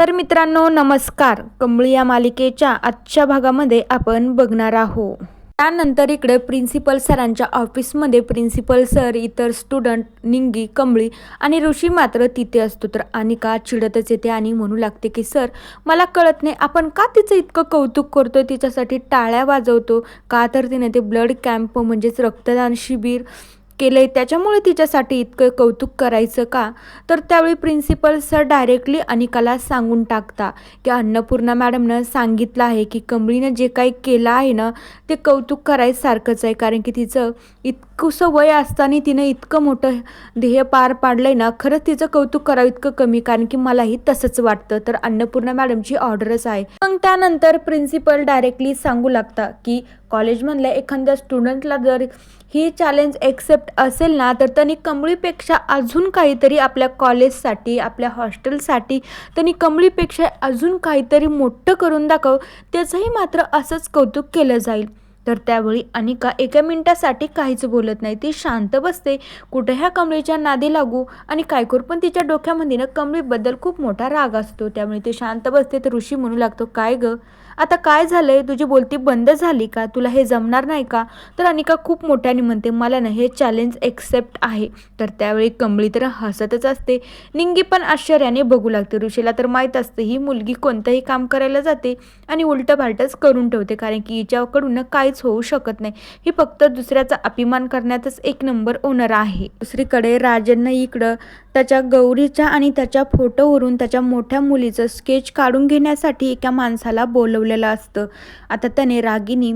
तर मित्रांनो नमस्कार. कंबळी या मालिकेच्या आजच्या भागामध्ये आपण बघणार आहोत. त्यानंतर इकडे प्रिन्सिपल सरांच्या ऑफिसमध्ये प्रिन्सिपल सर, इतर स्टुडंट, निंगी, कंबळी आणि ऋषी मात्र तिथे असतो. तर अनिका चिडतच येते आणि म्हणू लागते की सर मला कळत नाही आपण का तिचं इतकं कौतुक करतो, तिच्यासाठी टाळ्या वाजवतो का, तर तिने ते ब्लड कॅम्प म्हणजेच रक्तदान शिबिर केलंय त्याच्यामुळे तिच्यासाठी इतकं कौतुक करायचं का. तर त्यावेळी प्रिन्सिपल सर डायरेक्टली अनिकाला सांगून टाकता की अन्नपूर्णा मॅडमनं सांगितलं आहे की कंबळीनं जे काही केलं आहे ना ते कौतुक करायसारखंच आहे, कारण की तिचं इतकंसं वय असताना तिनं इतकं मोठं ध्येय पार पाडलंय ना, खरंच तिचं कौतुक करावं इतकं कमी, कारण की मलाही तसंच वाटतं. तर अन्नपूर्णा मॅडमची ऑर्डरच आहे. मग त्यानंतर प्रिन्सिपल डायरेक्टली सांगू लागता की कॉलेजमधल्या एखाद्या स्टुडंटला जर ही चॅलेंज एक्सेप्ट असेल ना, तर त्यांनी कंबळीपेक्षा अजून काहीतरी आपल्या कॉलेजसाठी, आपल्या हॉस्टेलसाठी त्यांनी कंबळीपेक्षा अजून काहीतरी मोठं करून दाखव, त्याचंही मात्र असंच कौतुक केलं जाईल. तर त्यावेळी अनिका एका मिनिटासाठी काहीच बोलत नाही. ती शांत बसते. कुठे ह्या कंबळीच्या नादी लागू आणि काय करू, पण तिच्या डोक्यामध्ये ना कंबळीबद्दल खूप मोठा राग असतो. त्यामुळे ती शांत बसते. तर ऋषी म्हणू लागतो काय गं आता काय झालंय, तुझी बोलती बंद झाली का, तुला हे जमणार नाही का. तर अनिका खूप मोठ्याने म्हणते मला ना हे चॅलेंज एक्सेप्ट आहे. तर त्यावेळी कंबळी तर हसतच असते. निंगी पण आश्चर्याने बघू लागते. ऋषीला तर माहीत असतं ही मुलगी कोणतंही काम करायला जाते आणि उलटं पालटच करून ठेवते, कारण की हिच्याकडून काहीच होऊ शकत नाही. ही फक्त दुसऱ्याचा अभिमान करण्यातच एक नंबर ओनर आहे. दुसरीकडे राजननं इकडं त्याच्या गौरीच्या आणि त्याच्या फोटोवरून त्याच्या मोठ्या मुलीचं स्केच काढून घेण्यासाठी एका माणसाला बोलवलेलं असतं. आता त्याने रागिनी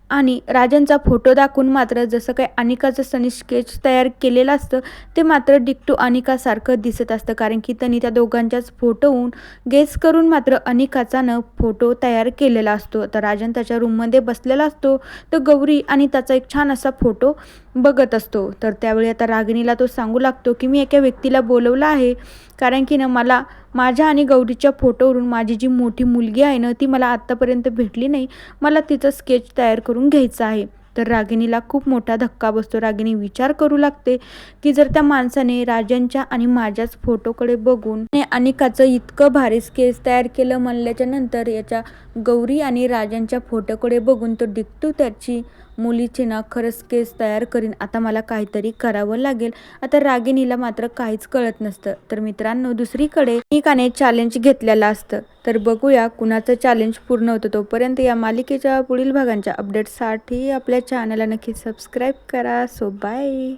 आणि राजनचा फोटो दाखवून मात्र जसं काही अनिकाचं त्यांनी स्केच तयार केलेलं असतं ते मात्र डिक्टो अनिकासारखं दिसत असतं, कारण की त्यांनी त्या दोघांच्याच फोटोहून गेस करून मात्र अनिकाचा फोटो तयार केलेला असतो. तर राजन त्याच्या रूममध्ये बसलेला असतो, तर गौरी आणि त्याचा एक छान असा फोटो बघत असतो. तर त्यावेळी आता रागिणीला तो सांगू लागतो की मी एका व्यक्तीला बोलवलं आहे, कारण की मला माझ्या आणि गौरीच्या फोटोवरून माझी जी मोठी मुलगी आहे ना ती मला आत्तापर्यंत भेटली नाही, मला तिचं स्केच तयार करून घ्यायचं आहे. तर रागिणीला खूप मोठा धक्का बसतो. रागिणी विचार करू लागते की जर त्या माणसाने राजनच्या आणि माझ्याच फोटोकडे बघून अनिकाचं इतकं भारी स्केच तयार केलं म्हणल्याच्या नंतर याच्या गौरी आणि राजनच्या फोटोकडे बघून तो डिक्टू त्याची मुलीचे खरंच स्केच तयार करीन. आता मला काहीतरी करावं लागेल. आता रागिणीला मात्र काहीच कळत नसतं. तर मित्रांनो दुसरीकडे अनिकाने चॅलेंज घेतलेलं असतं. तर बघूया कुणाचं चॅलेंज पूर्ण होतं. तोपर्यंत या मालिकेच्या पुढील भागांच्या अपडेट्ससाठी आपल्या चॅनलला नक्की सबस्क्राईब करा. So bye.